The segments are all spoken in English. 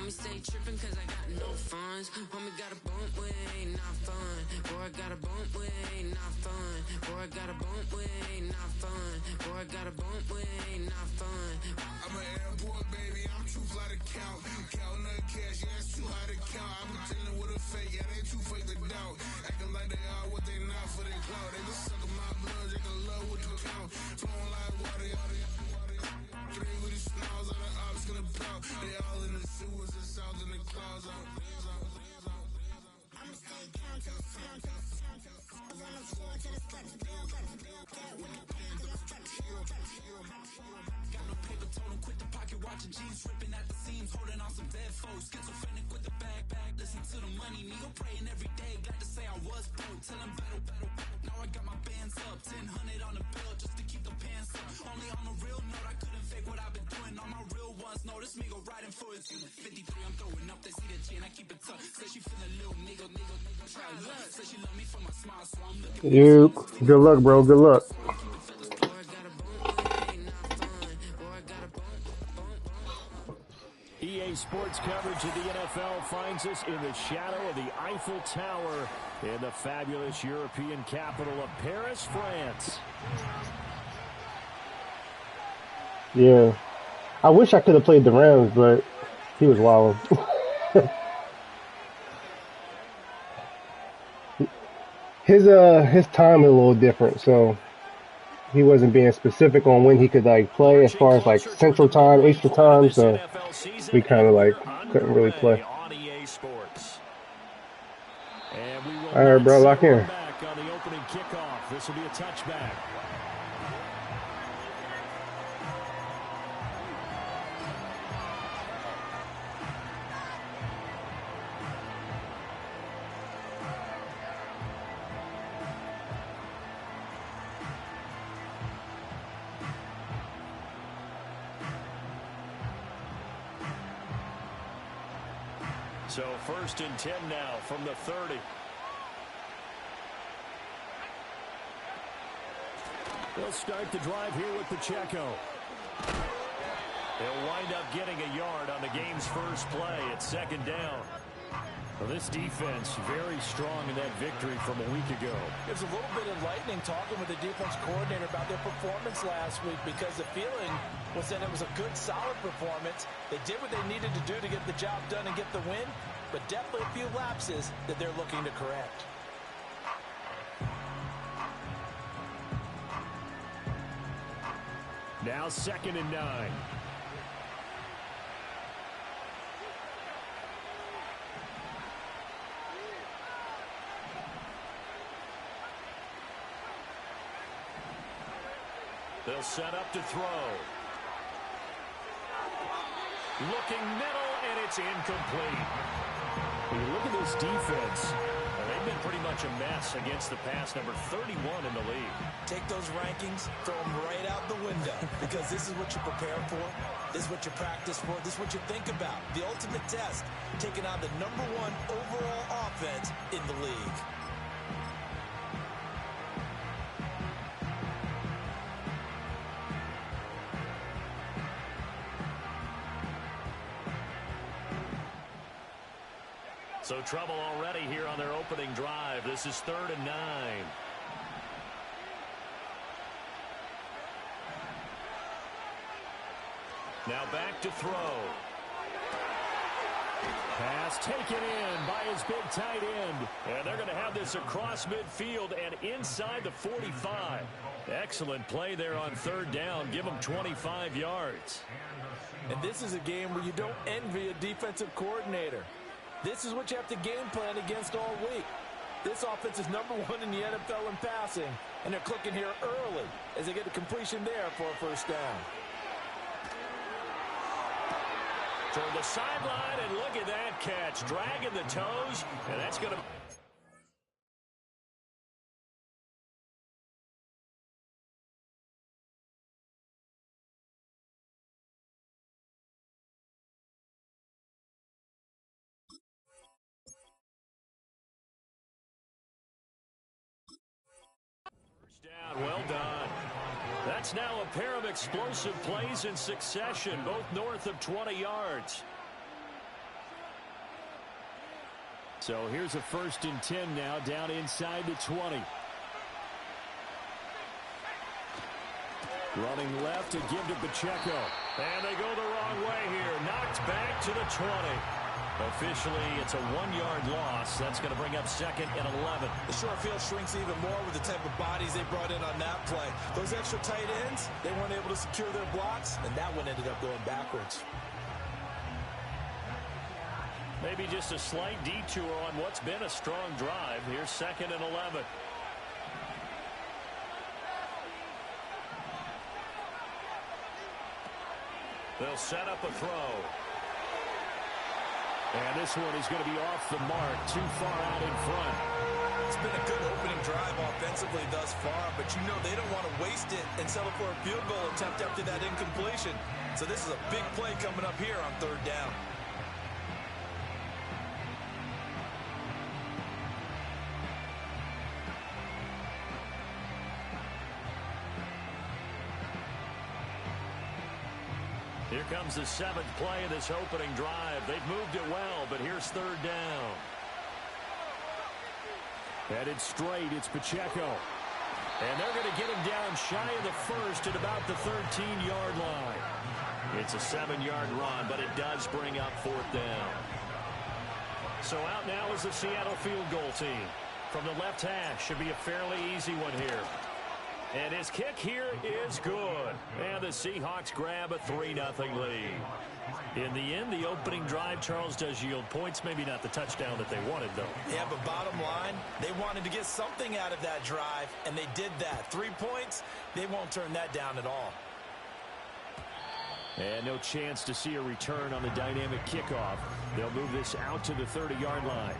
Homie stay tripping cause I got no funds. Homie got a bump with ain't not fun. Boy, I got a bump with ain't not fun. Boy, I got a bump with ain't not fun. Boy, I got a bump with ain't not fun. I'm an airport baby, I'm too fly to count. Counting that cash, yeah, it's too high to count. I'm pretending with a fake, yeah, they too fake to doubt. Acting like they are what they not for their clout. They just sucking my blood, they can love what you count. Flowing like water, three with the snows, all the ops gonna pout. They all in the sewers, the south in the clouds. I'ma stay down to the sound, to the sound, to the sound. On the floor to the steps, build, get with the band to the stretch, Got no paper, told him quit the pocket, watching jeans, ripping at the seams, holding on some dead foes. Schizophrenic with the bag, listen to the money, nigga praying every day. Glad to say I was broke, tell him battle. Now I got my bands up, 1000 on the bill just to keep the pants up. Only on a real note, I couldn't fake what I've been doing. All my real ones know this nigga riding for his 53, I'm throwing up, they see the chain, I keep it tough. Say she feeling little nigga, try luck. Say she love me for my smile, so I'm looking. You, good luck, bro. Good luck. EA Sports coverage of the NFL finds us in the shadow of the Eiffel Tower in the fabulous European capital of Paris, France. Yeah. I wish I could have played the Rams, but he was wilding. His time is a little different, so he wasn't being specific on when he could like play as far as like Central Time, Eastern Time, so we kind of like couldn't really play. All right, bro, lock in. On the opening kickoff, this will be a touchback. So 1st and 10 now from the 30. They'll start the drive here with Pacheco. They'll wind up getting a yard on the game's first play at 2nd down. Well, this defense very strong in that victory from a week ago. It was a little bit enlightening talking with the defense coordinator about their performance last week because the feeling was that it was a good, solid performance. They did what they needed to do to get the job done and get the win, but definitely a few lapses that they're looking to correct. Now 2nd and 9. They'll set up to throw. Looking middle, and it's incomplete. When you look at this defense, they've been pretty much a mess against the pass, number 31 in the league. Take those rankings, throw them right out the window, because this is what you prepare for, this is what you practice for, this is what you think about. The ultimate test, taking on the #1 overall offense in the league. So trouble already here on their opening drive. This is 3rd and 9. Now back to throw. Pass taken in by his big tight end. And they're going to have this across midfield and inside the 45. Excellent play there on 3rd down. Give them 25 yards. And this is a game where you don't envy a defensive coordinator. This is what you have to game plan against all week. This offense is #1 in the NFL in passing, and they're clicking here early as they get a completion there for a 1st down. Toward the sideline, and look at that catch. Dragging the toes, and that's going to... Well done. That's now a pair of explosive plays in succession, both north of 20 yards. So here's a 1st and 10 now, down inside the 20. Running left to give to Pacheco. And they go the wrong way here. Knocked back to the 20. Officially, it's a 1-yard loss. That's going to bring up 2nd and 11. The short field shrinks even more with the type of bodies they brought in on that play. Those extra tight ends, they weren't able to secure their blocks, and that one ended up going backwards. Maybe just a slight detour on what's been a strong drive. Here's 2nd and 11. They'll set up a throw. And this one is going to be off the mark, too far out in front. It's been a good opening drive offensively thus far, but you know they don't want to waste it and settle for a field goal attempt after that incompletion. So this is a big play coming up here on 3rd down. Here comes the 7th play of this opening drive. They've moved it well, but here's 3rd down. Headed straight, it's Pacheco. And they're going to get him down shy of the 1st at about the 13-yard line. It's a 7-yard run, but it does bring up 4th down. So out now is the Seattle field goal team. From the left hash, should be a fairly easy one here. And his kick here is good. And the Seahawks grab a 3-0 lead. In the end, the opening drive, Charles, does yield points. Maybe not the touchdown that they wanted, though. Yeah, but bottom line, they wanted to get something out of that drive, and they did that. 3 points, they won't turn that down at all. And no chance to see a return on the dynamic kickoff. They'll move this out to the 30-yard line.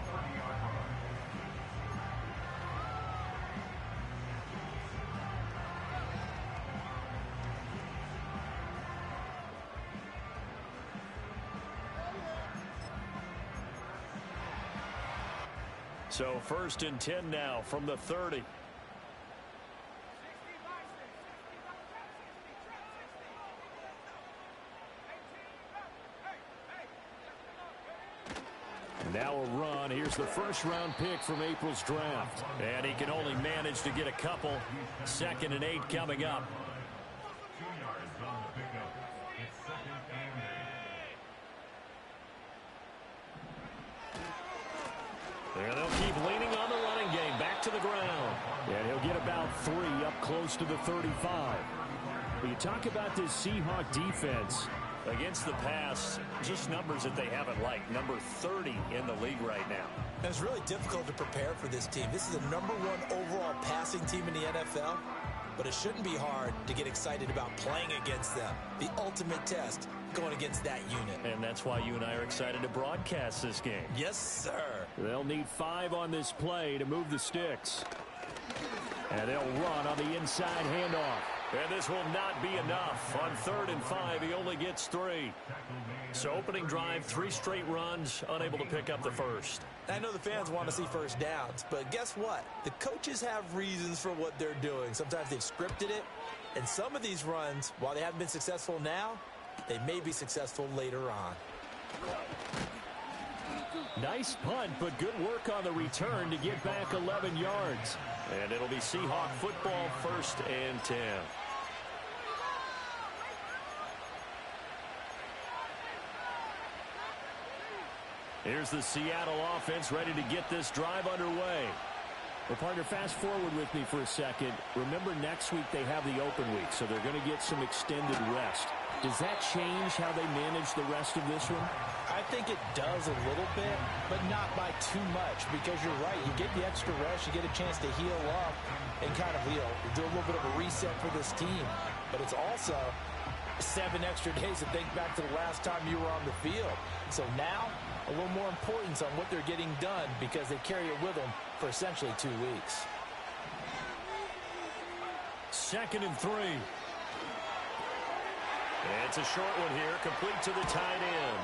So 1st and 10 now from the 30. Now a run. Here's the 1st-round pick from April's draft. And he can only manage to get a couple. 2nd and 8 coming up. And they'll keep leaning on the running game. Back to the ground. And he'll get about 3 up close to the 35. When you talk about this Seahawk defense against the pass, just numbers that they haven't liked. Number 30 in the league right now. And it's really difficult to prepare for this team. This is the #1 overall passing team in the NFL. But it shouldn't be hard to get excited about playing against them. The ultimate test going against that unit. And that's why you and I are excited to broadcast this game. Yes, sir. They'll need 5 on this play to move the sticks. And they'll run on the inside handoff. And this will not be enough. On 3rd and 5, he only gets 3. So opening drive, 3 straight runs, unable to pick up the 1st. I know the fans want to see 1st downs, but guess what? The coaches have reasons for what they're doing. Sometimes they've scripted it, and some of these runs, while they haven't been successful now, they may be successful later on. Nice punt, but good work on the return to get back 11 yards. And it'll be Seahawk football, 1st and 10. Here's the Seattle offense ready to get this drive underway. Well, partner, fast forward with me for a second. Remember, next week they have the open week, so they're going to get some extended rest. Does that change how they manage the rest of this one? I think it does a little bit, but not by too much, because you're right. You get the extra rest, you get a chance to heal up and kind of, do a little bit of a reset for this team. But it's also 7 extra days to think back to the last time you were on the field. So now, a little more importance on what they're getting done because they carry it with them for essentially 2 weeks. 2nd and 3. It's a short one here, complete to the tight end.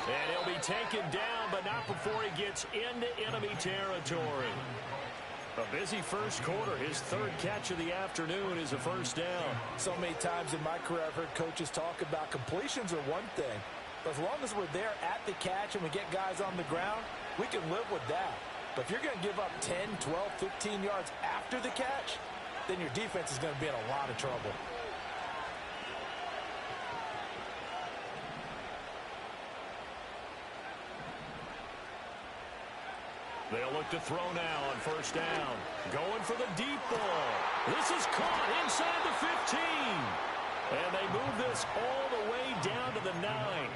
And he'll be taken down, but not before he gets into enemy territory. A busy first quarter. His 3rd catch of the afternoon is a 1st down. So many times in my career I've heard coaches talk about completions are one thing, As long as we're there at the catch and we get guys on the ground, we can live with that. But if you're going to give up 10, 12, 15 yards after the catch, then your defense is going to be in a lot of trouble. They'll look to throw now on first down. Going for the deep ball. This is caught inside the 15. And they move this all the way down to the 9.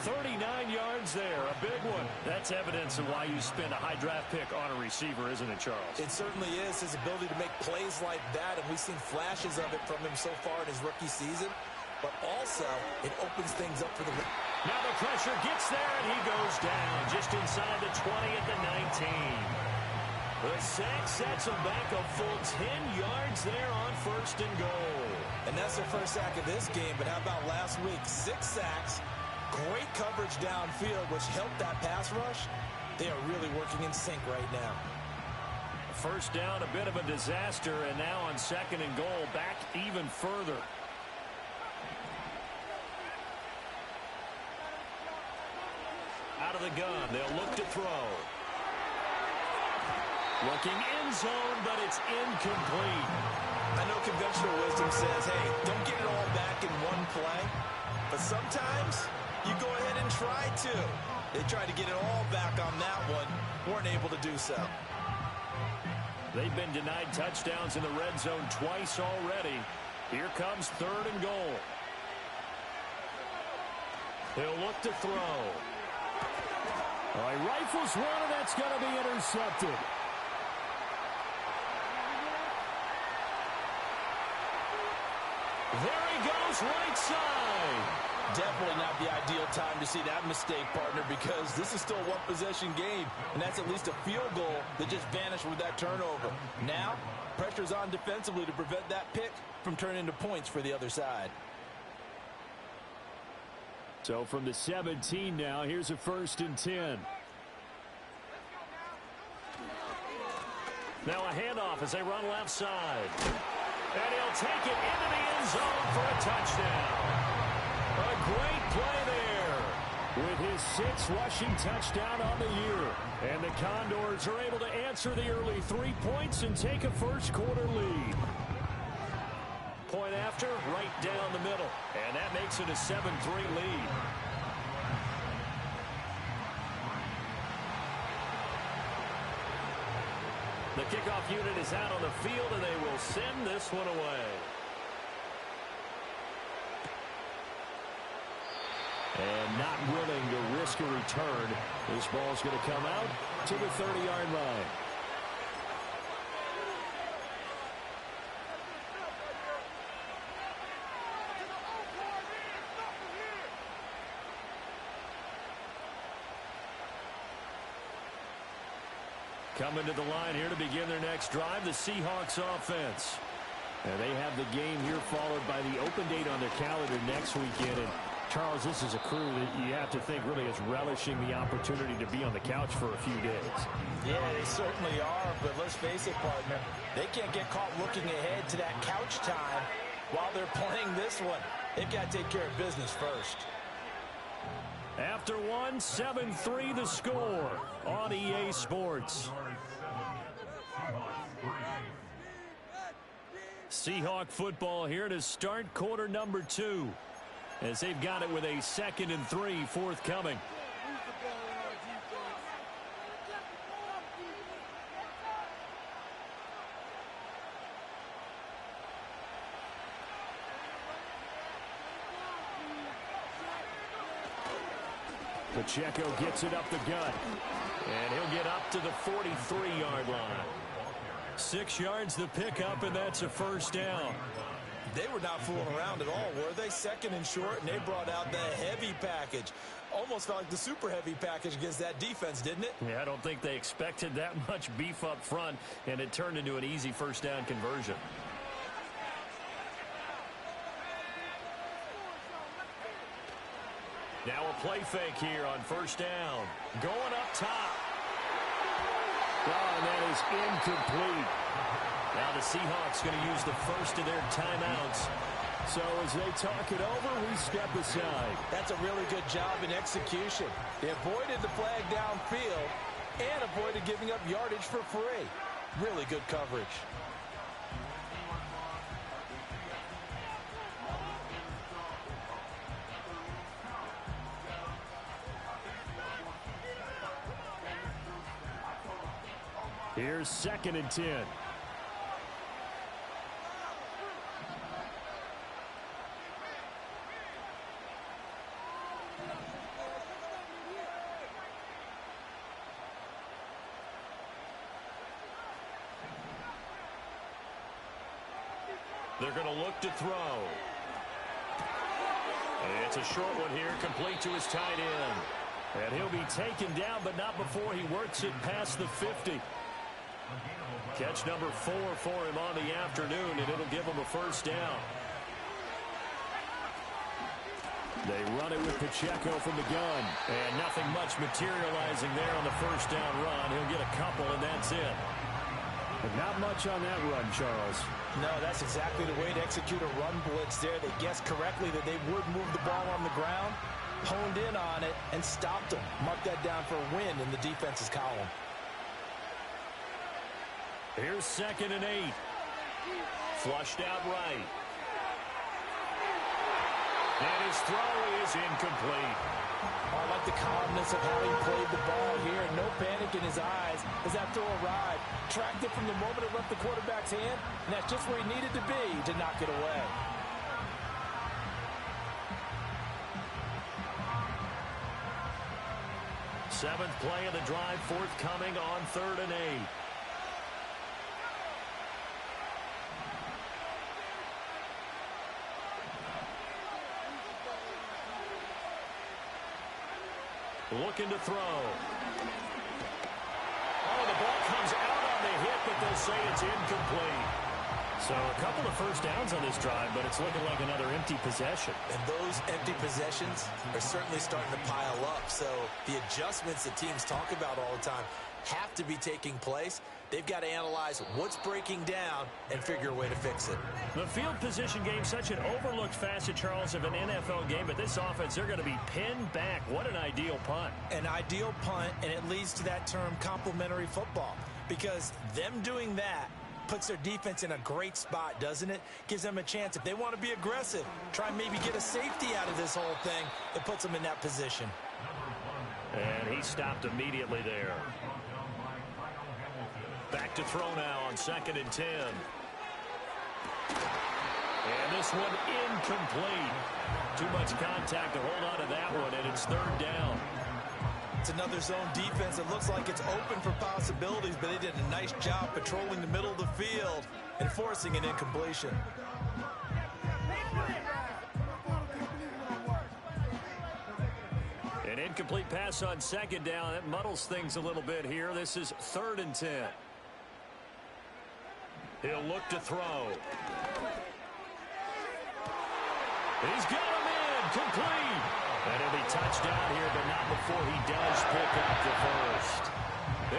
39 yards there, a big one. That's evidence of why you spend a high draft pick on a receiver, isn't it, Charles? It certainly is, his ability to make plays like that, and we've seen flashes of it from him so far in his rookie season. But also, it opens things up for the... Now the pressure gets there, and he goes down just inside the 20 at the 19. The sack sets him back a full 10 yards there on first and goal. And that's their first sack of this game, but how about last week? 6 sacks, great coverage downfield, which helped that pass rush. They are really working in sync right now. First down, a bit of a disaster, and now on second and goal, back even further. Out of the gun, they'll look to throw. Looking end zone, but it's incomplete. I know conventional wisdom says, hey, don't get it all back in one play. But sometimes you go ahead and try to. They tried to get it all back on that one. Weren't able to do so. They've been denied touchdowns in the red zone twice already. Here comes third and goal. They'll look to throw. All right, rifles one, and that's going to be intercepted. There he goes, right side. Definitely not the ideal time to see that mistake, partner, because this is still a one-possession game, and that's at least a field goal that just vanished with that turnover. Now, pressure's on defensively to prevent that pick from turning into points for the other side. So from the 17 now, here's a 1st and 10. Now a handoff as they run left side. And he'll take it into the end zone for a touchdown. A great play there with his 6th rushing touchdown on the year. And the Condors are able to answer the early 3 points and take a first-quarter lead. Point after, right down the middle. And that makes it a 7-3 lead. The kickoff unit is out on the field, and they will send this one away. And not willing to risk a return. This ball's going to come out to the 30-yard line. Coming to the line here to begin their next drive, the Seahawks offense. And they have the game here followed by the open date on their calendar next weekend. And Charles, this is a crew that you have to think really is relishing the opportunity to be on the couch for a few days. Yeah, they certainly are, but let's face it, partner. They can't get caught looking ahead to that couch time while they're playing this one. They've got to take care of business first. After one, 7-3 the score on EA Sports. Seahawk football here to start quarter number 2 as they've got it with a 2nd and 3 forthcoming. Pacheco gets it up the gut, and he'll get up to the 43-yard line. 6 yards the pickup, and that's a first down. They were not fooling around at all, were they? 2nd and short, and they brought out the heavy package. Almost felt like the super heavy package against that defense, didn't it? Yeah, I don't think they expected that much beef up front, and it turned into an easy first down conversion. Now a play fake here on first down. Going up top. Oh, and that is incomplete. Now the Seahawks going to use the first of their timeouts So as they talk it over, we step aside. That's a really good job in execution. They avoided the flag downfield and avoided giving up yardage for free. Really good coverage. Here's 2nd and 10. They're going to look to throw. And it's a short one here, complete to his tight end. And he'll be taken down, but not before he works it past the 50. Catch number 4 for him on the afternoon, and it'll give him a first down. They run it with Pacheco from the gun. And nothing much materializing there on the first down run. He'll get a couple, and that's it. But not much on that run, Charles. No, that's exactly the way to execute a run blitz there. They guessed correctly that they would move the ball on the ground, honed in on it, and stopped them. Mark that down for a win in the defense's column. Here's 2nd and 8. Flushed out right. And his throw is incomplete. I like the calmness of how he played the ball here. No panic in his eyes as that throw arrived. Tracked it from the moment it left the quarterback's hand, and that's just where he needed to be to knock it away. Seventh play of the drive, forthcoming on 3rd and 8. Looking to throw. Oh, the ball comes out on the hit, but they'll say it's incomplete. So a couple of first downs on this drive, but it's looking like another empty possession. And those empty possessions are certainly starting to pile up. So the adjustments that teams talk about all the time have to be taking place. They've got to analyze what's breaking down and figure a way to fix it. The field position game, such an overlooked facet, Charles, of an NFL game. But this offense, they're going to be pinned back. What an ideal punt. An ideal punt, and it leads to that term complementary football. Because them doing that puts their defense in a great spot, doesn't it? Gives them a chance. If they want to be aggressive, try and maybe get a safety out of this whole thing, it puts them in that position. And he stopped immediately there. Back to throw now on 2nd and 10. And this one incomplete. Too much contact to hold on to that one, and it's 3rd down. It's another zone defense. It looks like it's open for possibilities, but they did a nice job patrolling the middle of the field and forcing an incompletion. An incomplete pass on 2nd down. That muddles things a little bit here. This is 3rd and 10. He'll look to throw. He's got him in. Complete. And he'll be touched down here, but not before he does pick up the first.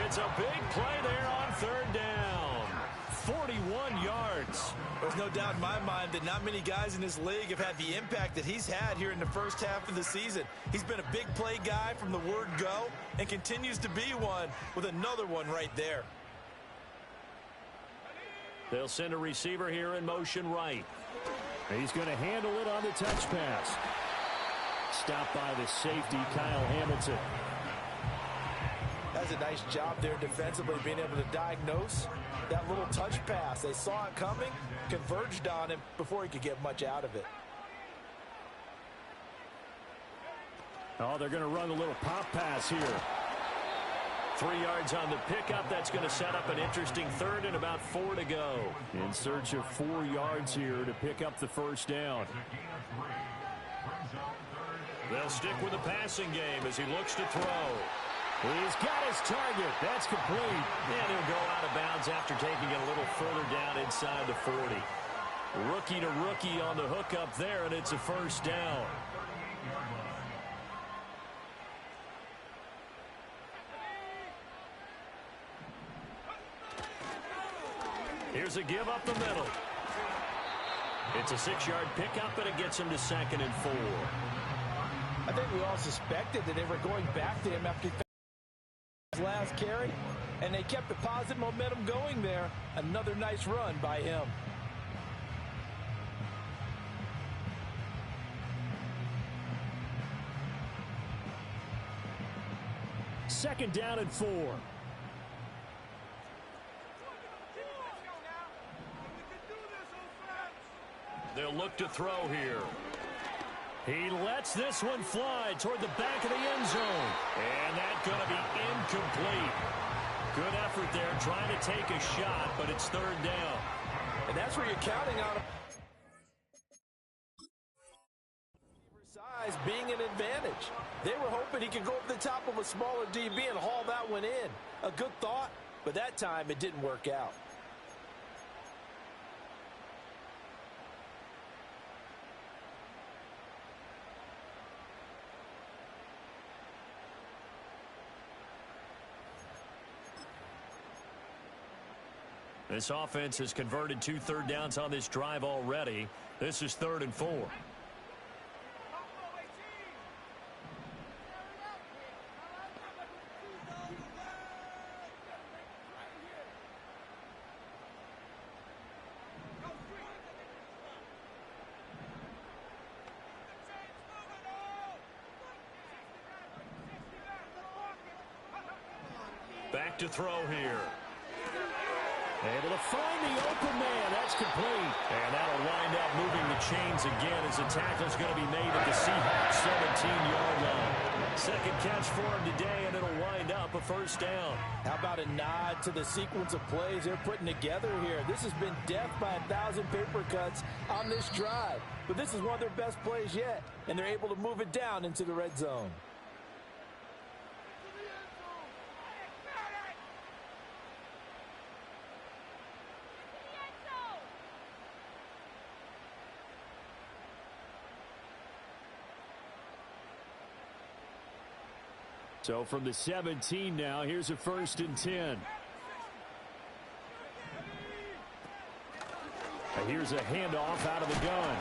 It's a big play there on 3rd down. 41 yards. There's no doubt in my mind that not many guys in this league have had the impact that he's had here in the first half of the season. He's been a big play guy from the word go and continues to be one with another one right there. They'll send a receiver here in motion right. He's going to handle it on the touch pass. Stopped by the safety, Kyle Hamilton. That's a nice job there defensively, being able to diagnose that little touch pass. They saw it coming, converged on him before he could get much out of it. Oh, they're going to run a little pop pass here. 3 yards on the pickup. That's going to set up an interesting 3rd and about 4 to go. In search of 4 yards here to pick up the first down. They'll stick with the passing game as he looks to throw. He's got his target. That's complete. And he'll go out of bounds after taking it a little further down inside the 40. Rookie to rookie on the hook up there, and it's a first down. Here's a give up the middle. It's a 6-yard pickup, and it gets him to 2nd and 4. I think we all suspected that they were going back to him after his last carry, and they kept the positive momentum going there. Another nice run by him. Second down and 4. They'll look to throw here. He lets this one fly toward the back of the end zone. And that's going to be incomplete. Good effort there trying to take a shot, but it's 3rd down. And that's where you're counting on him. Size being an advantage. They were hoping he could go over the top of a smaller DB and haul that one in. A good thought, but that time it didn't work out. This offense has converted 2 third downs on this drive already. This is 3rd and 4. Back to throw here. Able to find the open man. That's complete. And that'll wind up moving the chains again as the tackle's going to be made at the Seahawks 17-yard line. Second catch for him today, and it'll wind up a 1st down. How about a nod to the sequence of plays they're putting together here? This has been death by 1,000 paper cuts on this drive. But this is one of their best plays yet, and they're able to move it down into the red zone. So from the 17 now, here's a 1st and 10. Here's a handoff out of the gun.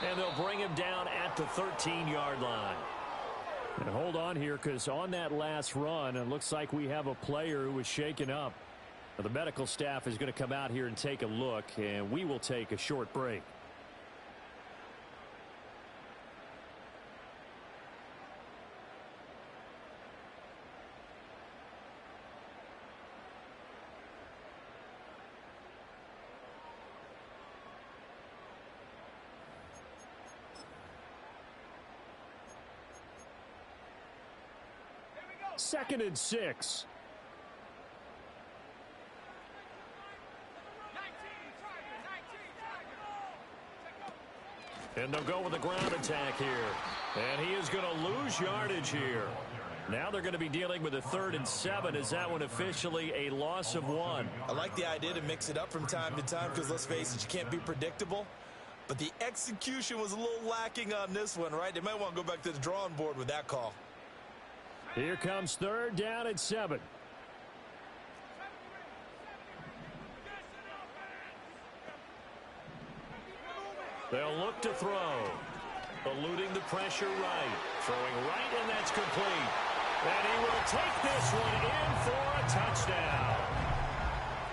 And they'll bring him down at the 13-yard line. And hold on here, because on that last run, it looks like we have a player who was shaken up. Now, the medical staff is going to come out here and take a look, and we will take a short break. Second and 6. And they'll go with the ground attack here. And he is going to lose yardage here. Now they're going to be dealing with a 3rd and 7. Is that one officially a loss of 1? I like the idea to mix it up from time to time because, let's face it, you can't be predictable. But the execution was a little lacking on this one, right? They might want to go back to the drawing board with that call. Here comes 3rd down and 7. They'll look to throw. Eluding the pressure right. Throwing right, and that's complete. And he will take this one in for a touchdown.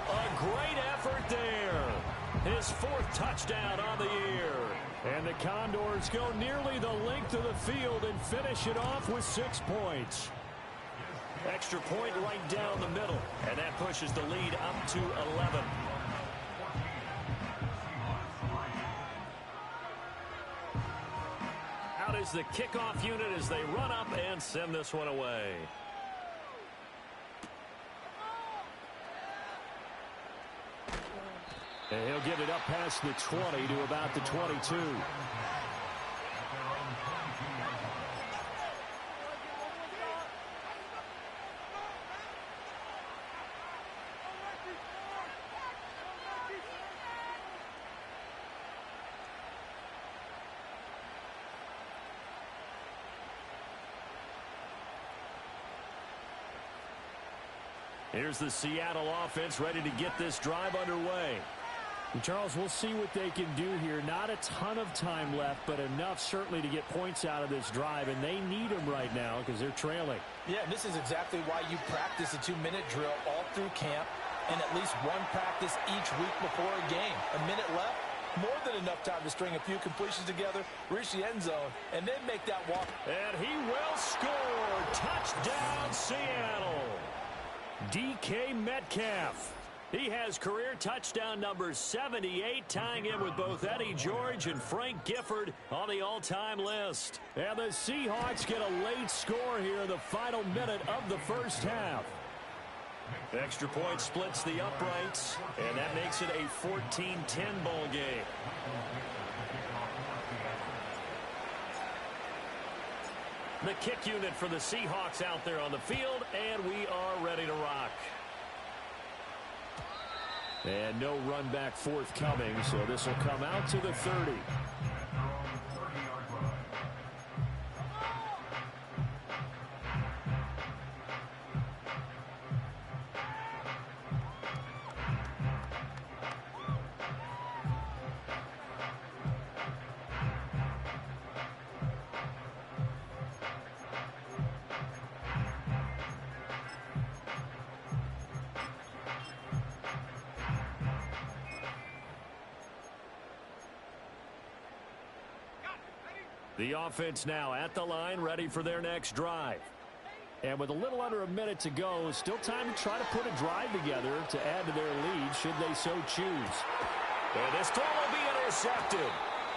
A great effort there. His 4th touchdown on the year. And the Condors go nearly the length of the field and finish it off with 6 points. Extra point right down the middle. And that pushes the lead up to 11. Out is the kickoff unit as they run up and send this one away. And he'll get it up past the 20 to about the 22. Here's the Seattle offense ready to get this drive underway. And Charles, we'll see what they can do here. Not a ton of time left, but enough certainly to get points out of this drive, and they need them right now because they're trailing. Yeah, and this is exactly why you practice a 2-minute drill all through camp and at least one practice each week before a game. A minute left, more than enough time to string a few completions together, reach the end zone, and then make that walk. And he will score. Touchdown, Seattle. DK Metcalf. He has career touchdown number 78, tying in with both Eddie George and Frank Gifford on the all-time list. And the Seahawks get a late score here in the final minute of the first half. Extra point splits the uprights, and that makes it a 14-10 ball game. The kick unit for the Seahawks out there on the field, and we are ready to rock. And no run back forthcoming, so this will come out to the 30. The offense now at the line, ready for their next drive. And with a little under a minute to go, still time to try to put a drive together to add to their lead should they so choose. And this throw will be intercepted.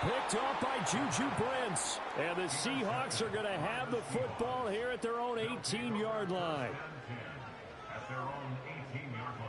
Picked off by Juju Brents. And the Seahawks are going to have the football here at their own 18-yard line. At their own 18-yard line.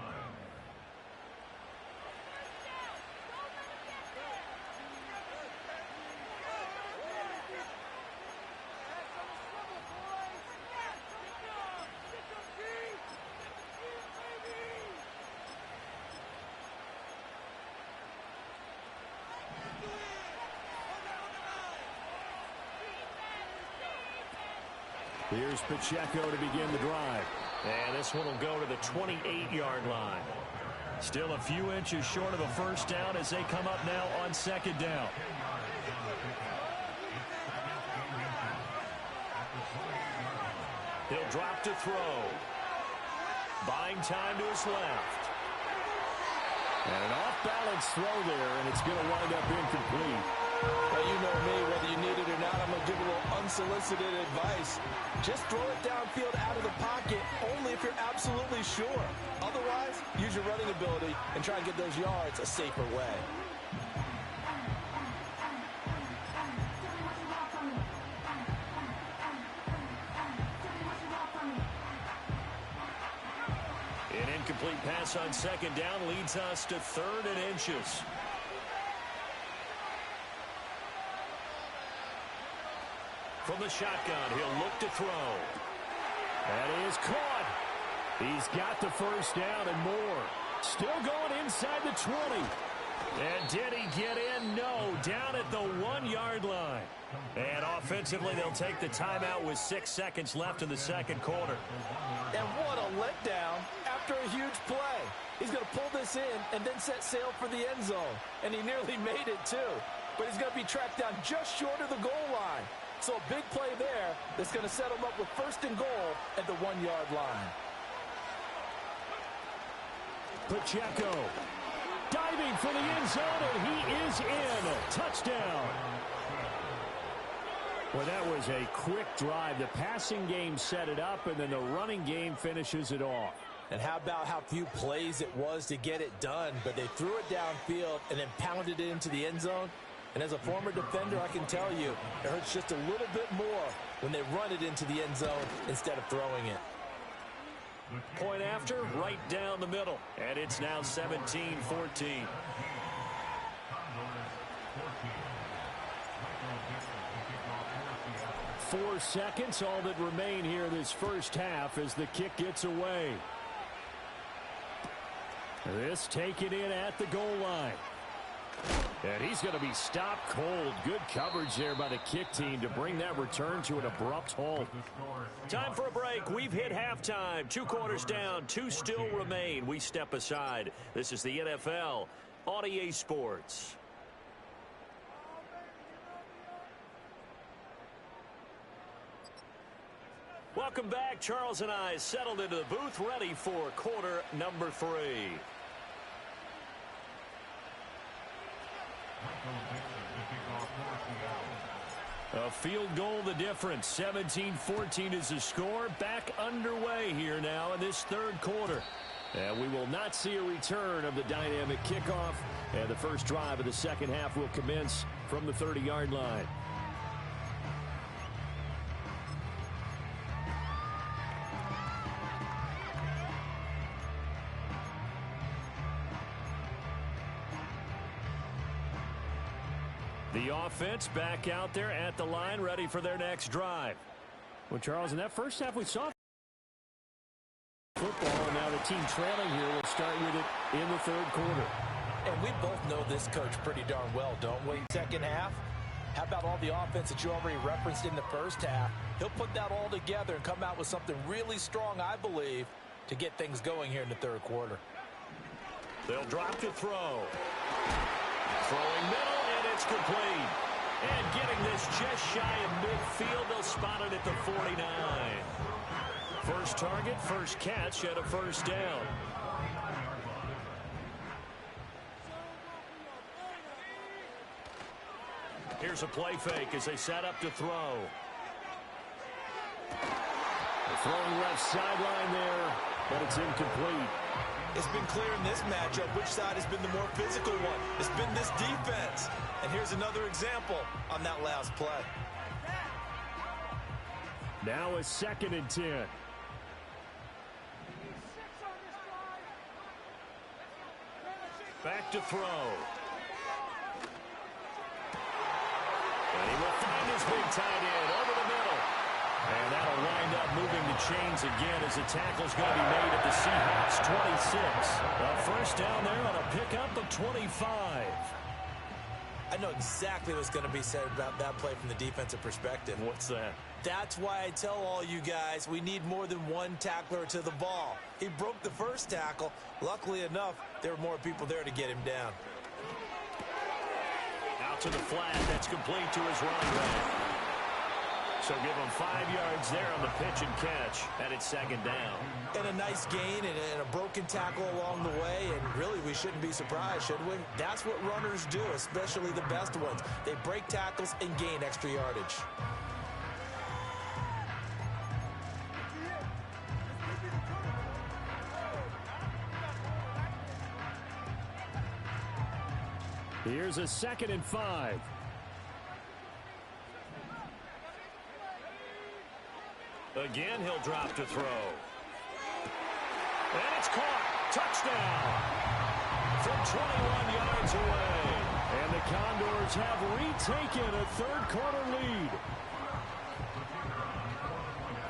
Here's Pacheco to begin the drive. And this one will go to the 28-yard line. Still a few inches short of a first down as they come up now on second down. He'll drop to throw. Buying time to his left. And an off-balance throw there, and it's going to wind up incomplete. Well, you know me, whether you need it or not, I'm going to give a little unsolicited advice. Just throw it downfield out of the pocket, only if you're absolutely sure. Otherwise, use your running ability and try and get those yards a safer way. An incomplete pass on second down leads us to 3rd and inches. From the shotgun, he'll look to throw. That is caught. He's got the first down and more. Still going inside the 20. And did he get in? No. Down at the 1-yard line. And offensively, they'll take the timeout with 6 seconds left in the second quarter. And what a letdown after a huge play. He's going to pull this in and then set sail for the end zone. And he nearly made it, too. But he's going to be tracked down just short of the goal line. So a big play there that's going to set him up with 1st and goal at the 1-yard line. Pacheco diving for the end zone, and he is in. Touchdown. Well, that was a quick drive. The passing game set it up, and then the running game finishes it off. And how about how few plays it was to get it done, but they threw it downfield and then pounded it into the end zone. And as a former defender, I can tell you, it hurts just a little bit more when they run it into the end zone instead of throwing it. Point after, right down the middle. And it's now 17-14. 4 seconds, all that remain here this first half as the kick gets away. This taken in at the goal line. And he's going to be stopped cold. Good coverage there by the kick team to bring that return to an abrupt halt. Time for a break. We've hit halftime. 2 quarters down. 2 still remain. We step aside. This is the NFL. on EA Sports. Welcome back. Charles and I settled into the booth, ready for quarter number 3. A field goal the difference. 17-14 is the score. Back underway here now in this third quarter. And we will not see a return of the dynamic kickoff. And the first drive of the second half will commence from the 30-yard line. The offense back out there at the line, ready for their next drive. Well, Charles, in that first half we saw football, and now the team trailing here will start with it in the third quarter. And we both know this coach pretty darn well, don't we? Second half, how about all the offense that you already referenced in the first half? He'll put that all together and come out with something really strong, I believe, to get things going here in the third quarter. They'll drop to throw. Throwing middle, and it's complete. And getting this just shy of midfield, they'll spot it at the 49. First target, first catch, and a first down. Here's a play fake as they set up to throw. The throwing left sideline there, but it's incomplete. It's been clear in this matchup which side has been the more physical one. It's been this defense. And here's another example on that last play. Now a 2nd and 10. Back to throw. And he will find his big tight end over the middle. And that'll wind up moving the chains again as the tackle's going to be made at the Seahawks 26. A first down there on a pickup of 25. I know exactly what's going to be said about that play from the defensive perspective. What's that? That's why I tell all you guys we need more than one tackler to the ball. He broke the first tackle. Luckily enough, there were more people there to get him down. Out to the flat. That's complete to his running back. So give him 5 yards there on the pitch and catch, and it's 2nd down. And a nice gain and a broken tackle along the way, and really we shouldn't be surprised, should we? That's what runners do, especially the best ones. They break tackles and gain extra yardage. Here's a 2nd and 5. Again, he'll drop to throw. And it's caught. Touchdown. From 21 yards away. And the Condors have retaken a third quarter lead.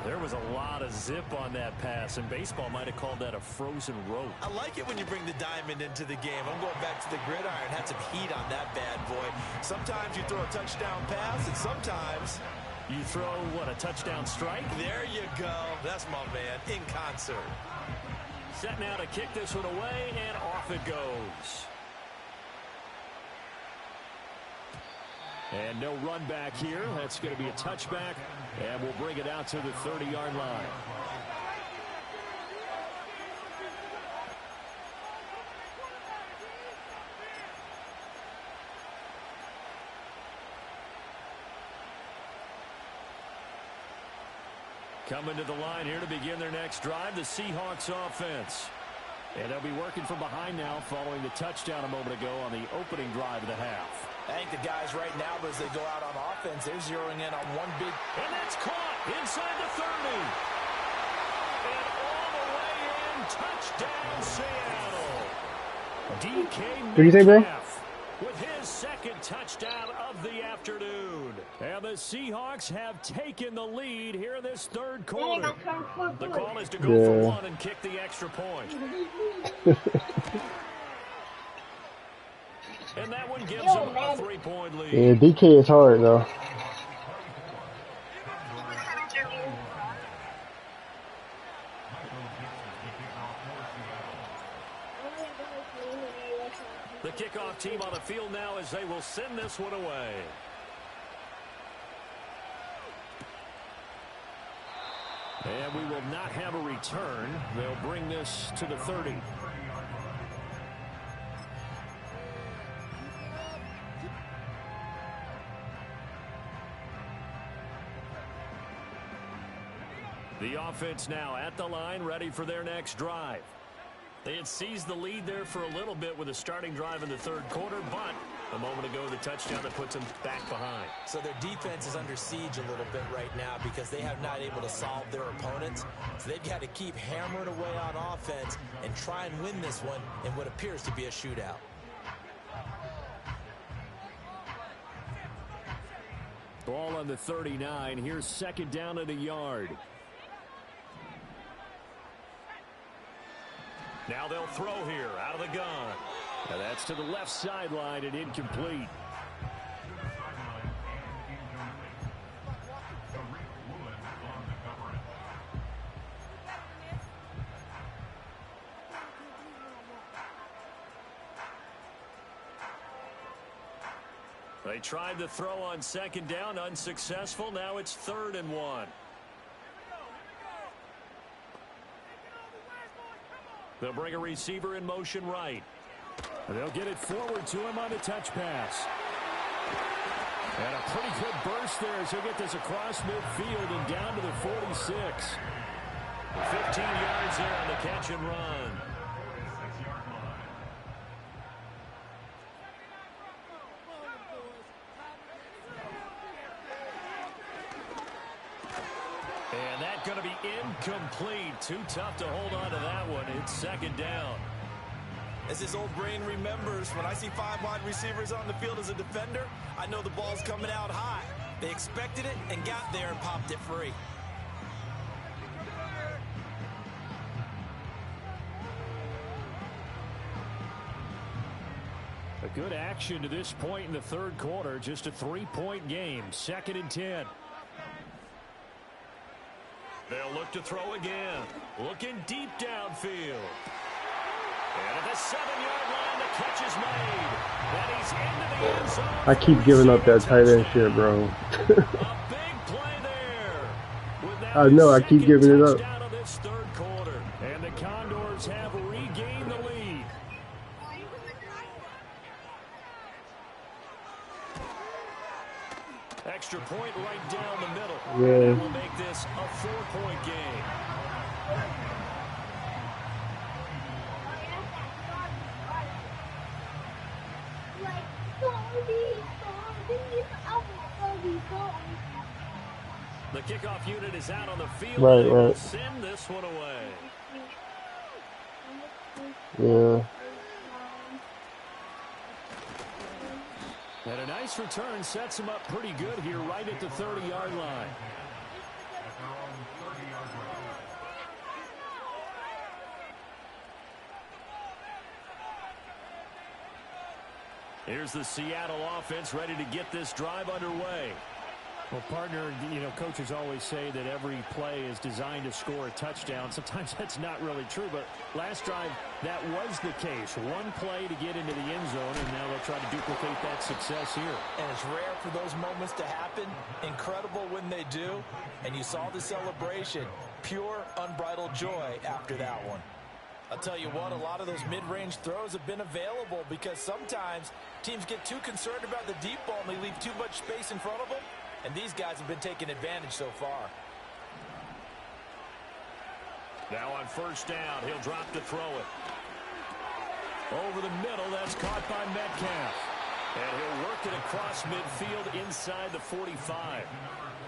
There was a lot of zip on that pass, and baseball might have called that a frozen rope. I like it when you bring the diamond into the game. I'm going back to the gridiron. Had some heat on that bad boy. Sometimes you throw a touchdown pass, and sometimes you throw, what, a touchdown strike? There you go. That's my man, in concert. Set now to kick this one away, and off it goes. And no run back here. That's going to be a touchback, and we'll bring it out to the 30-yard line. Coming to the line here to begin their next drive, the Seahawks offense. And they'll be working from behind now following the touchdown a moment ago on the opening drive of the half. I think the guys right now, as they go out on offense, they're zeroing in on one big. And that's caught inside the 30. And all the way in, touchdown Seattle. DK What do you say, bro? With his 2nd touchdown of the afternoon. And the Seahawks have taken the lead here in this third quarter. The call is to go for one and kick the extra point. And that one gives them a 3-point lead. Yeah, DK is hard, though. The kickoff team on the field now as they will send this one away. And we will not have a return. They'll bring this to the 30. The offense now at the line, ready for their next drive. They had seized the lead there for a little bit with a starting drive in the third quarter, but a moment ago the touchdown that puts them back behind. So their defense is under siege a little bit right now because they have not able to solve their opponents. So they've got to keep hammering away on offense and try and win this one in what appears to be a shootout. Ball on the 39. Here's second down at a yard. Now they'll throw here out of the gun. And that's to the left sideline and incomplete. They tried the throw on second down, unsuccessful. Now it's 3rd and 1. They'll bring a receiver in motion right. They'll get it forward to him on a touch pass. And a pretty good burst there as he'll get this across midfield and down to the 46. 15 yards there on the catch and run. And that's going to be incomplete. Too tough to hold on to that one. It's second down. As his old brain remembers, when I see 5 wide receivers on the field as a defender, I know the ball's coming out high. They expected it and got there and popped it free. A good action to this point in the third quarter. Just a 3-point game. 2nd and 10. They'll look to throw again. Looking deep downfield. And at the 7-yard line, the catch is made. And he's into the end zone. I keep giving up that tight end shit, bro. A big play there. I know, I keep giving it up. Of this third quarter. And the Condors have regained the lead. Extra point right down the middle. Yeah. And that will make this a 4-point game. The kickoff unit is out on the field. Right, They will right. send this one away. Yeah. And a nice return sets him up pretty good here right at the 30-yard line. Here's the Seattle offense ready to get this drive underway. Well, partner, you know, coaches always say that every play is designed to score a touchdown. Sometimes that's not really true, but last drive, that was the case. One play to get into the end zone, and now they'll try to duplicate that success here. And it's rare for those moments to happen. Incredible when they do. And you saw the celebration. Pure, unbridled joy after that one. I'll tell you what, a lot of those mid-range throws have been available because sometimes teams get too concerned about the deep ball and they leave too much space in front of them. And these guys have been taking advantage so far. Now on first down, he'll drop to throw it. Over the middle, that's caught by Metcalf. And he'll work it across midfield inside the 45.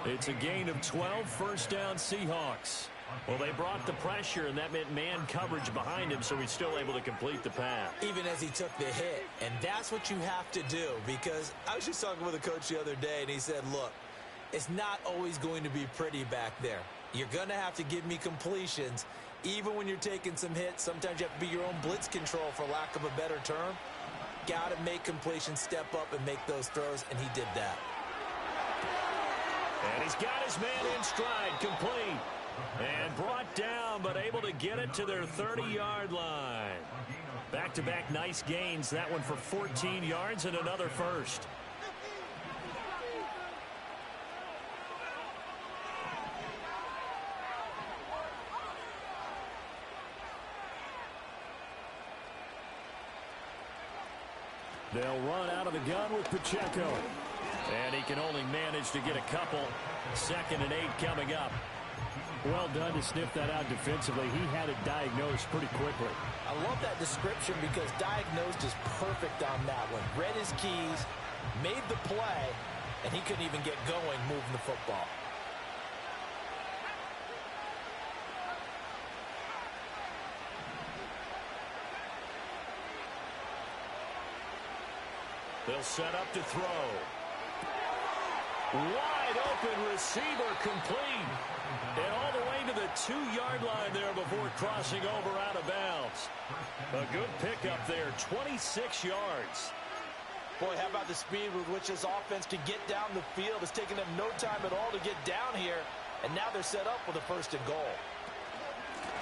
It's a gain of 12, first down Seahawks. Well, they brought the pressure, and that meant man coverage behind him, so he's still able to complete the pass. Even as he took the hit. And that's what you have to do, because I was just talking with a coach the other day, and he said, look, it's not always going to be pretty back there. You're going to have to give me completions. Even when you're taking some hits, sometimes you have to be your own blitz control, for lack of a better term. Got to make completions, step up, and make those throws, and he did that. And he's got his man in stride, complete. And brought down, but able to get it to their 30-yard line. Back-to-back nice gains. That one for 14 yards and another first. They'll run out of the gun with Pacheco. And he can only manage to get a couple. 2nd and 8 coming up. Well done to sniff that out defensively. He had it diagnosed pretty quickly. I love that description because diagnosed is perfect on that one. Read his keys, made the play, and he couldn't even get going moving the football. They'll set up to throw. Wide open receiver complete. And all the way to the 2-yard line there before crossing over out of bounds. A good pickup there, 26 yards. Boy, how about the speed with which this offense can get down the field? It's taken them no time at all to get down here. And now they're set up with a 1st and goal.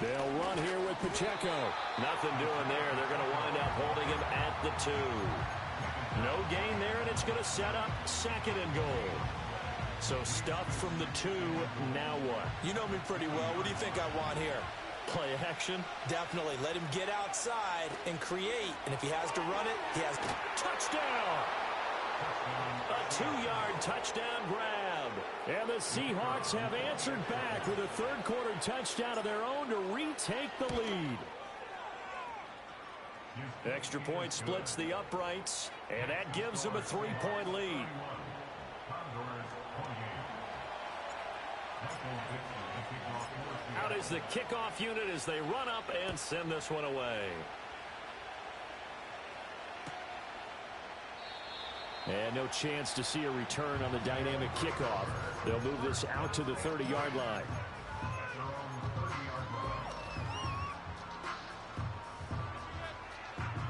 They'll run here with Pacheco. Nothing doing there. They're going to wind up holding him at the 2. No gain there, and it's going to set up 2nd and goal. So stuff from the 2. Now what? You know me pretty well. What do you think I want here? Play action? Definitely. Let him get outside and create. And if he has to run it, he has to. Touchdown! A 2-yard touchdown grab. And the Seahawks have answered back with a 3rd-quarter touchdown of their own to retake the lead. Extra point splits the uprights, and that gives them a 3-point lead. Out is the kickoff unit as they run up and send this one away. And no chance to see a return on the dynamic kickoff. They'll move this out to the 30-yard line.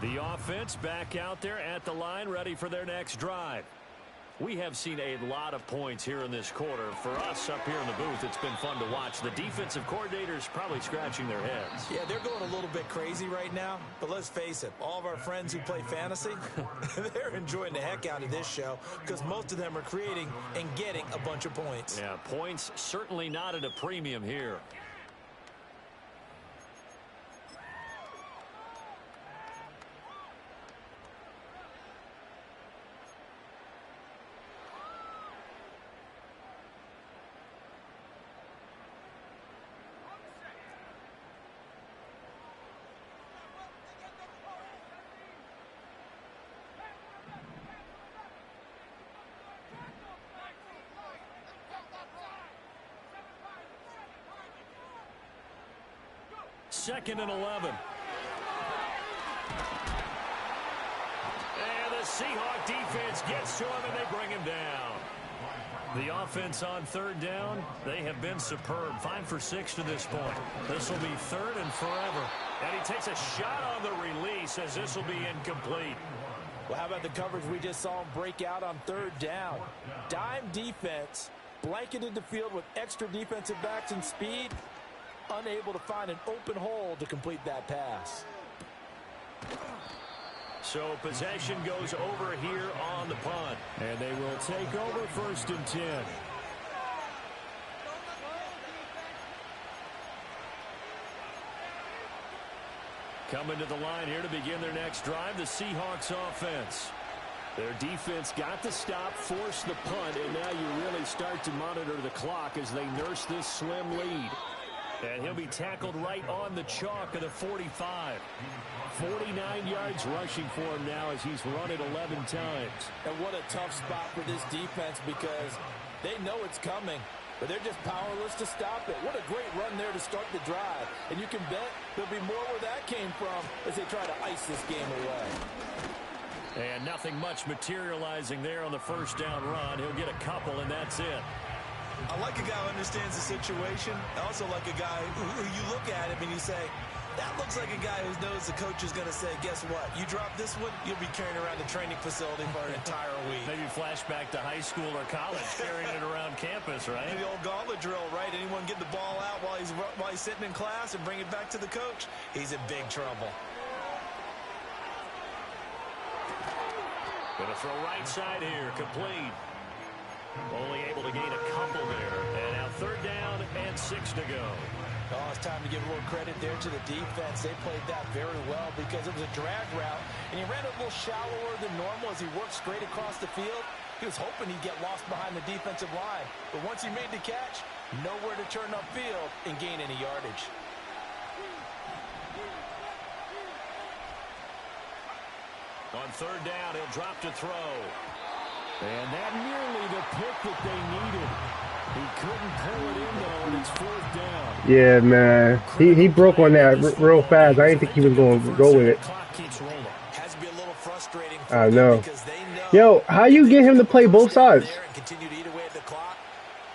The offense back out there at the line, ready for their next drive. We have seen a lot of points here in this quarter. For us up here in the booth, it's been fun to watch. The defensive coordinators probably scratching their heads. Yeah, they're going a little bit crazy right now. But let's face it, all of our friends who play fantasy, they're enjoying the heck out of this show because most of them are creating and getting a bunch of points. Yeah, points certainly not at a premium here. Second and 11. And the Seahawk defense gets to him, and they bring him down. The offense on 3rd down, they have been superb. 5 for 6 to this point. This will be 3rd and forever. And he takes a shot on the release as this will be incomplete. Well, how about the coverage we just saw him break out on 3rd down? Dime defense, blanketed the field with extra defensive backs and speed. Unable to find an open hole to complete that pass. So possession goes over here on the punt. And they will take over 1st and 10. Coming to the line here to begin their next drive, the Seahawks offense. Their defense got the stop, forced the punt, and now you really start to monitor the clock as they nurse this slim lead. And he'll be tackled right on the chalk of the 45. 49 yards rushing for him now as he's run it 11 times. And what a tough spot for this defense because they know it's coming, but they're just powerless to stop it. What a great run there to start the drive. And you can bet there'll be more where that came from as they try to ice this game away. And nothing much materializing there on the 1st down run. He'll get a couple, and that's it. I like a guy who understands the situation. I also like a guy who you look at him and you say, that looks like a guy who knows the coach is going to say, guess what? You drop this one, you'll be carrying around the training facility for an entire week. Maybe flashback to high school or college, carrying it around campus, right? The old gauntlet drill, right? Anyone get the ball out while he's sitting in class and bring it back to the coach? He's in big trouble. Gonna throw right side here, complete. Only able to gain a couple there. And now 3rd down and 6 to go. Oh, it's time to give a little credit there to the defense. They played that very well because it was a drag route, and he ran a little shallower than normal as he worked straight across the field. He was hoping he'd get lost behind the defensive line. But once he made the catch, nowhere to turn upfield and gain any yardage. On 3rd down, he'll drop to throw. And that nearly the pick that they needed. He couldn't pull it in, though, and it's 4th down. Yeah, man. He broke on that real fast. I didn't think he was going to go with it. Has to be a little frustrating for I them know. because they know. Yo, how you get him to play both sides? Continue to eat away at the clock.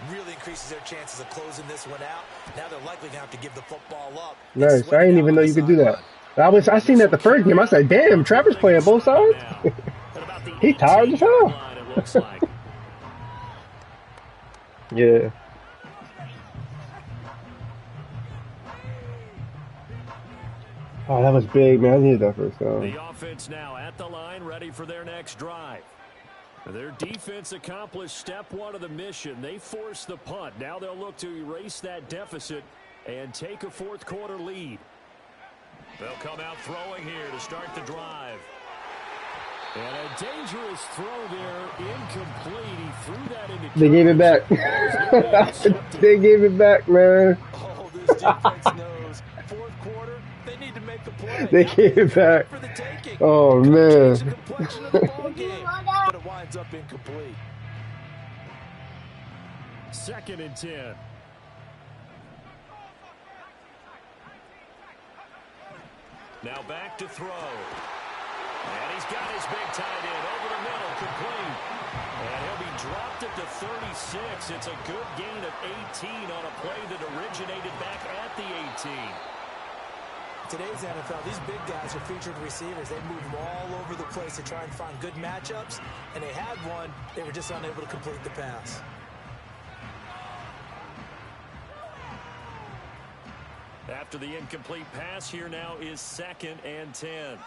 Really increases their chances of closing this one out. Now they're likely going to have to give the football up. Nice. I didn't even know you could do that. I seen that the first game. I said, damn, Trevor's playing both sides? He tired as hell. Yeah. Oh, that was big, man. I needed that first down. The offense now at the line, ready for their next drive. Their defense accomplished step 1 of the mission. They forced the punt. Now they'll look to erase that deficit and take a 4th quarter lead. They'll come out throwing here to start the drive. And a dangerous throw there, incomplete. He threw that into. They gave it back. They gave it back, man. Oh, this defense knows. 4th quarter, they need to make a play. They gave it back. Oh, man. But it winds up incomplete. 2nd and 10. Now back to throw. And he's got his big tight end over the middle, complete. And he'll be dropped at the 36. It's a good gain of 18 on a play that originated back at the 18. Today's NFL, these big guys are featured receivers. They move them all over the place to try and find good matchups. And they had one. They were just unable to complete the pass. After the incomplete pass, here now is 2nd and 10.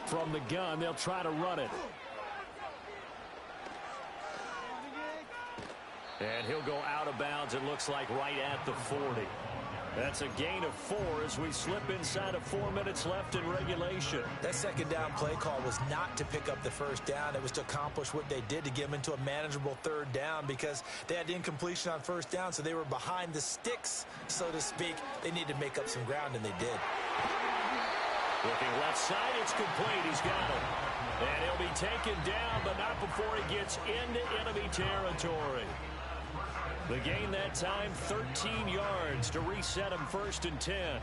From the gun, they'll try to run it. And he'll go out of bounds, it looks like, right at the 40. That's a gain of 4 as we slip inside of 4 minutes left in regulation. That 2nd down play call was not to pick up the 1st down. It was to accomplish what they did to get them into a manageable 3rd down because they had incompletion on 1st down, so they were behind the sticks, so to speak. They needed to make up some ground, and they did. Looking left side, it's complete. He's got it. And he'll be taken down, but not before he gets into enemy territory. The gain that time, 13 yards to reset him 1st and 10.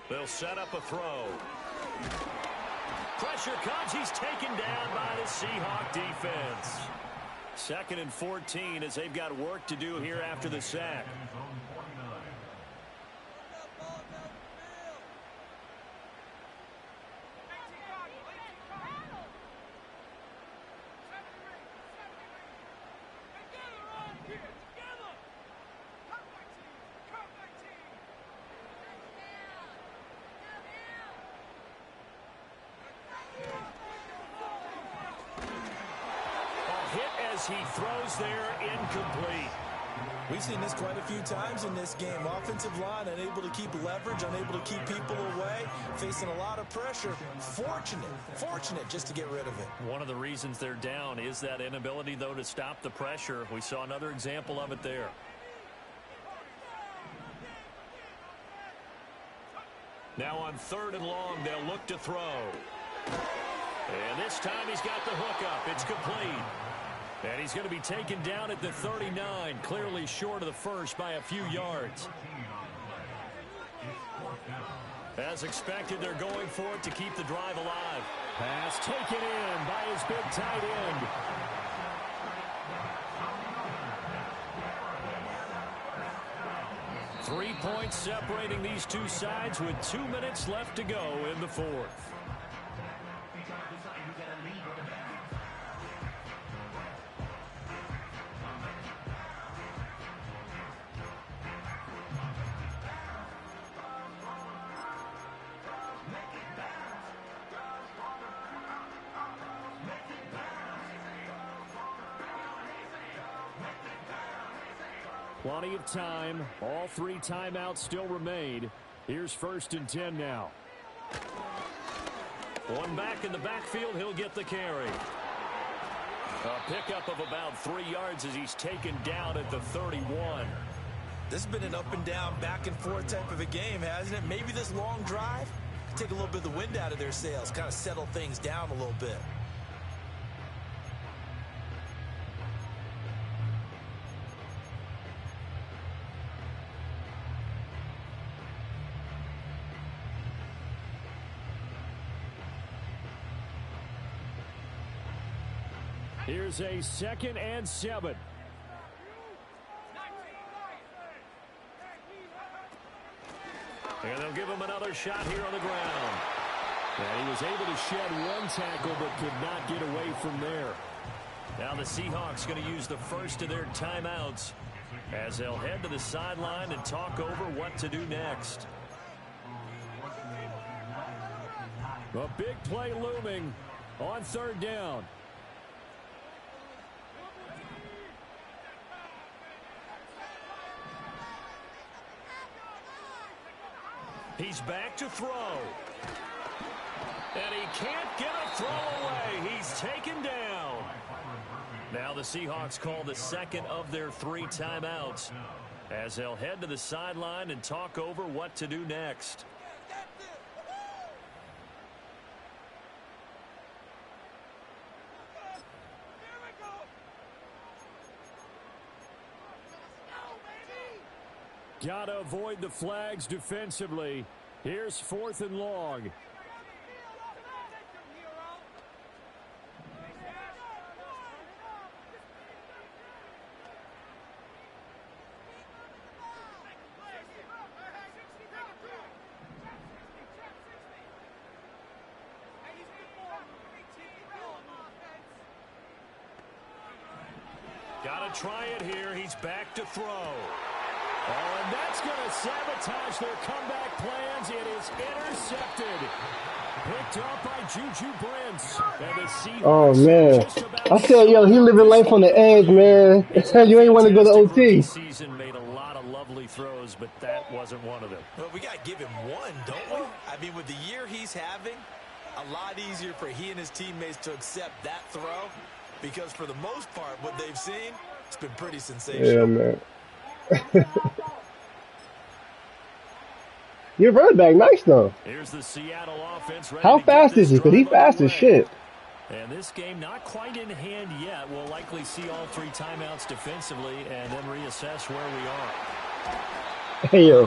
They'll set up a throw. Pressure comes. He's taken down by the Seahawk defense. 2nd and 14 as they've got work to do here after the sack. He throws there, incomplete. We've seen this quite a few times in this game. Offensive line unable to keep leverage, unable to keep people away, facing a lot of pressure. Fortunate just to get rid of it. One of the reasons they're down is that inability, though, to stop the pressure. We saw another example of it there. Now on 3rd and long, they'll look to throw. And this time he's got the hook up. It's complete. And he's going to be taken down at the 39, clearly short of the 1st by a few yards. As expected, they're going for it to keep the drive alive. Pass taken in by his big tight end. Three points separating these two sides with 2 minutes left to go in the 4th. Plenty of time. All 3 timeouts still remain. Here's 1st and 10 now. One back in the backfield. He'll get the carry. A pickup of about 3 yards as he's taken down at the 31. This has been an up and down, back and forth type of a game, hasn't it? Maybe this long drive could take a little bit of the wind out of their sails, kind of settle things down a little bit. Here's a 2nd and 7. And they'll give him another shot here on the ground. And he was able to shed 1 tackle but could not get away from there. Now the Seahawks going to use the first of their timeouts as they'll head to the sideline and talk over what to do next. A big play looming on 3rd down. He's back to throw. And he can't get a throw away. He's taken down. Now the Seahawks call the 2nd of their 3 timeouts as they'll head to the sideline and talk over what to do next. Gotta avoid the flags defensively. Here's 4th and long. Gotta try it here. He's back to throw. Oh, and that's going to sabotage their comeback plans. It is intercepted. Picked up by Juju Brents. And the Seahawks Oh, man. I said, yo, he living life on the edge, man. You ain't want to go to OT. Season made a lot of lovely throws, but that wasn't one of them. Well, we got to give him one, don't we? I mean, with the year he's having, a lot easier for he and his teammates to accept that throw because for the most part, what they've seen, it's been pretty sensational. Yeah, man. Your running back, nice though. Here's the Seattle offense. How fast is he? Because he fast as shit. And this game not quite in hand yet. We'll likely see all 3 timeouts defensively and then reassess where we are. Hey, yo.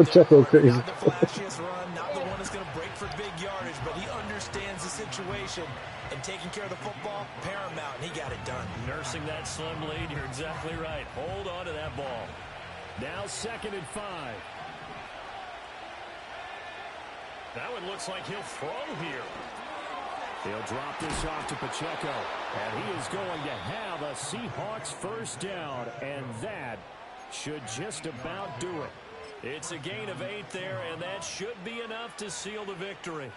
Chuckle crazy. Not the flashiest run, not the one that's going to break for big yardage, but he understands the situation. And taking care of the football, paramount, and he got it done. Nursing that slim lead, you're exactly right. Hold on to that ball. Now 2nd and 5. Now it looks like he'll throw here. He'll drop this off to Pacheco. And he is going to have a Seahawks 1st down. And that should just about do it. It's a gain of 8 there, and that should be enough to seal the victory.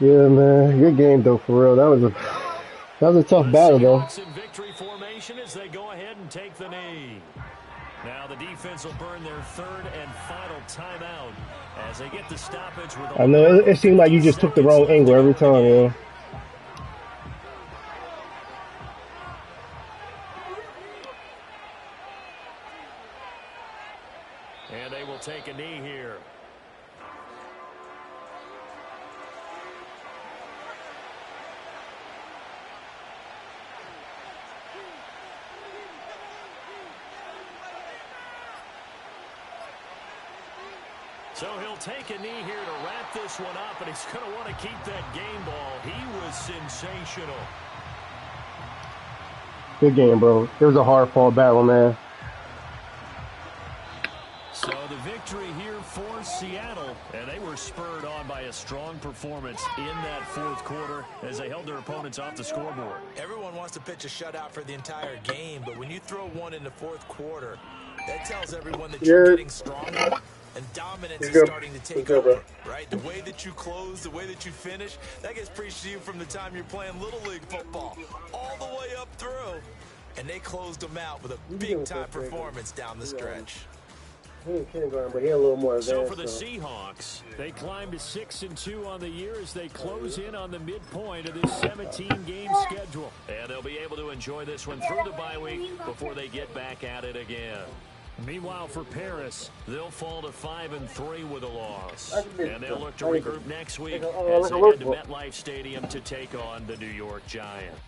Yeah, man. Good game, though, for real. That was a tough battle, though. In victory formation as they go ahead and take the knee. Now the defense will burn their 3rd and final timeout as they get the stoppage. With I know. It seemed like you just took the wrong angle every time, man. And they will take a knee here. So he'll take a knee here to wrap this one up, and he's going to want to keep that game ball. He was sensational. Good game, bro. It was a hard-fought battle, man. So the victory here for Seattle, and they were spurred on by a strong performance in that 4th quarter as they held their opponents off the scoreboard. Everyone wants to pitch a shutout for the entire game, but when you throw one in the 4th quarter, that tells everyone that you're getting stronger and dominance is Good. starting to take Good, over, bro. right? The way that you close, the way that you finish, that gets preached to you from the time you're playing Little League football all the way up through. And they closed them out with a big-time performance down the stretch. He ain't kindergarten, but he had a little more advanced. So for the Seahawks, they climb to 6-2 on the year as they close in on the midpoint of this 17-game schedule. And they'll be able to enjoy this one through the bye week before they get back at it again. Meanwhile, for Paris, they'll fall to 5-3 with a loss. And they'll look to regroup next week as they head to MetLife Stadium to take on the New York Giants.